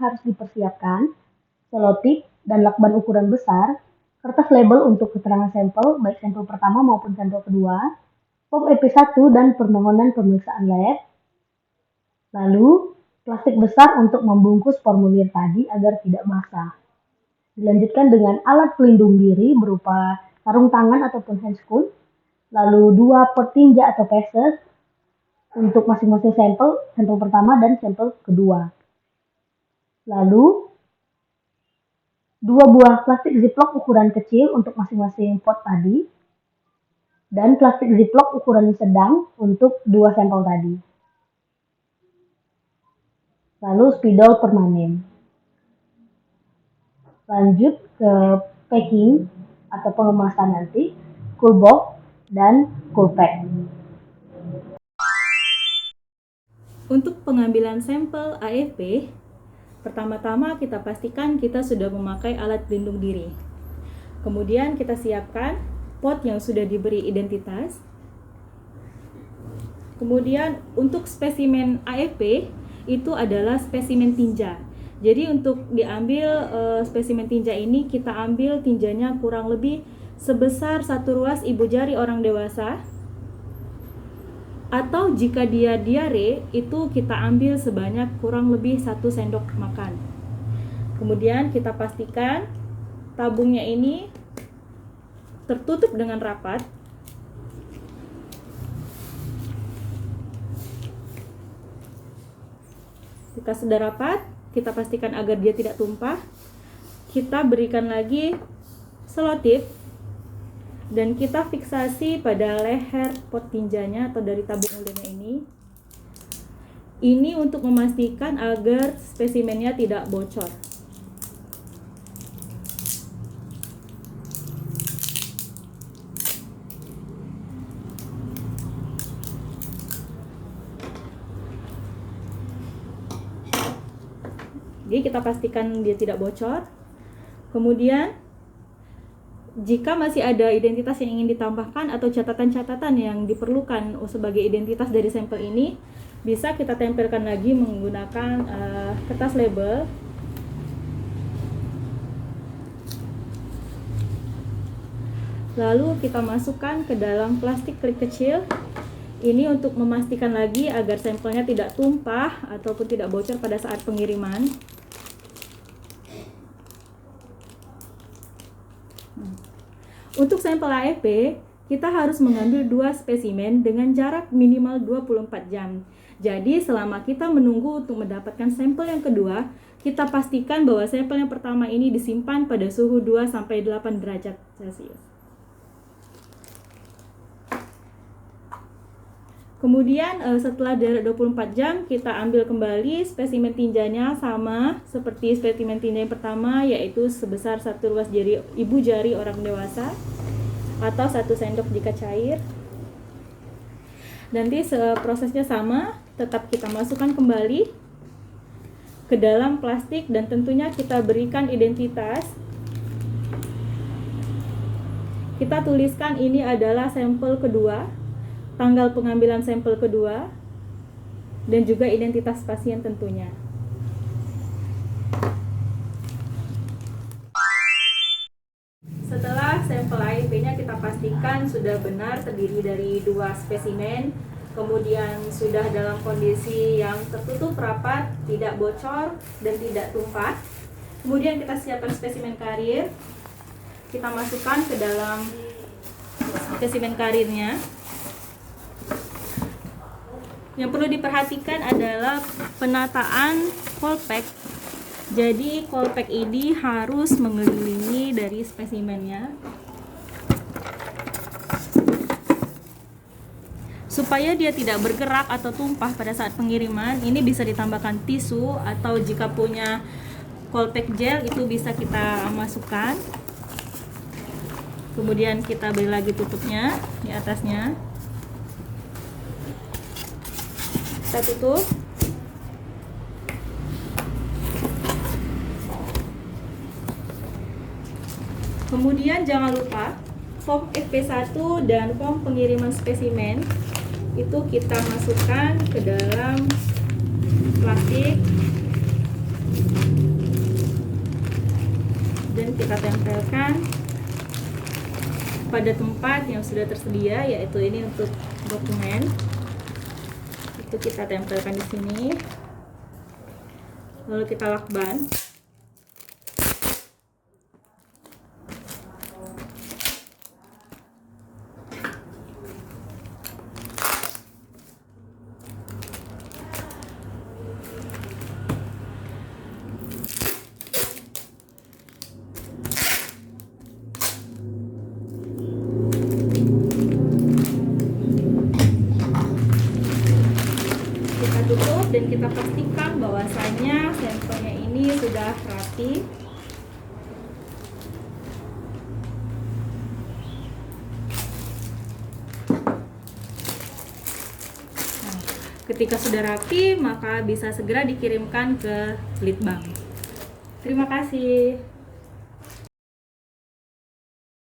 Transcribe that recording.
harus dipersiapkan, selotip dan lakban ukuran besar, kertas label untuk keterangan sampel, baik sampel pertama maupun sampel kedua, form EP1 dan permohonan pemeriksaan lab, lalu plastik besar untuk membungkus formulir tadi agar tidak basah. Dilanjutkan dengan alat pelindung diri berupa sarung tangan ataupun handscoon, lalu 2 petinja atau peses untuk masing-masing sampel, sampel pertama dan sampel kedua. Lalu 2 buah plastik ziplock ukuran kecil untuk masing-masing pot tadi, dan plastik ziplock ukuran sedang untuk 2 sampel tadi. Lalu spidol permanen. Lanjut ke packing atau pengemasan nanti, cool box dan cool pack. Untuk pengambilan sampel AFP, pertama-tama kita pastikan kita sudah memakai alat pelindung diri. Kemudian kita siapkan pot yang sudah diberi identitas. Kemudian untuk spesimen AFP itu adalah spesimen tinja. Jadi untuk diambil spesimen tinja ini, kita ambil tinjanya kurang lebih sebesar 1 ruas ibu jari orang dewasa. Atau jika dia diare, itu kita ambil sebanyak kurang lebih 1 sendok makan. Kemudian kita pastikan tabungnya ini tertutup dengan rapat. Jika sudah rapat, kita pastikan agar dia tidak tumpah. Kita berikan lagi selotip dan kita fiksasi pada leher pot tinjanya atau dari tabung ulirnya ini. Ini untuk memastikan agar spesimennya tidak bocor. Jadi kita pastikan dia tidak bocor. Kemudian jika masih ada identitas yang ingin ditambahkan atau catatan-catatan yang diperlukan sebagai identitas dari sampel ini, bisa kita tempelkan lagi menggunakan kertas label. Lalu kita masukkan ke dalam plastik klik kecil. Ini untuk memastikan lagi agar sampelnya tidak tumpah ataupun tidak bocor pada saat pengiriman. Untuk sampel AFP, kita harus mengambil 2 spesimen dengan jarak minimal 24 jam. Jadi selama kita menunggu untuk mendapatkan sampel yang kedua, kita pastikan bahwa sampel yang pertama ini disimpan pada suhu 2-8 derajat Celcius. Kemudian setelah jarak 24 jam, kita ambil kembali spesimen tinjanya sama seperti spesimen tinja yang pertama, yaitu sebesar 1 ruas jari ibu jari orang dewasa atau 1 sendok jika cair. Nanti prosesnya sama, tetap kita masukkan kembali ke dalam plastik dan tentunya kita berikan identitas. Kita tuliskan ini adalah sampel kedua, tanggal pengambilan sampel kedua, dan juga identitas pasien tentunya. Setelah sampel AFP-nya kita pastikan sudah benar terdiri dari 2 spesimen, kemudian sudah dalam kondisi yang tertutup rapat, tidak bocor dan tidak tumpah. Kemudian kita siapkan spesimen karir. Kita masukkan ke dalam spesimen karirnya. Yang perlu diperhatikan adalah penataan Coolpack. Jadi Coolpack ini harus mengelilingi dari spesimennya supaya dia tidak bergerak atau tumpah pada saat pengiriman. Ini bisa ditambahkan tisu atau jika punya Coolpack gel itu bisa kita masukkan. Kemudian kita beri lagi tutupnya di atasnya. Kita tutup. Kemudian jangan lupa form FP1 dan form pengiriman spesimen itu kita masukkan ke dalam plastik kemudian kita tempelkan pada tempat yang sudah tersedia, yaitu ini untuk dokumen. Itu kita tempelkan di sini, lalu kita lakban. Kita tutup dan kita pastikan bahwasanya sampelnya ini sudah rapi. Nah, ketika sudah rapi, maka bisa segera dikirimkan ke Litbang. Terima kasih.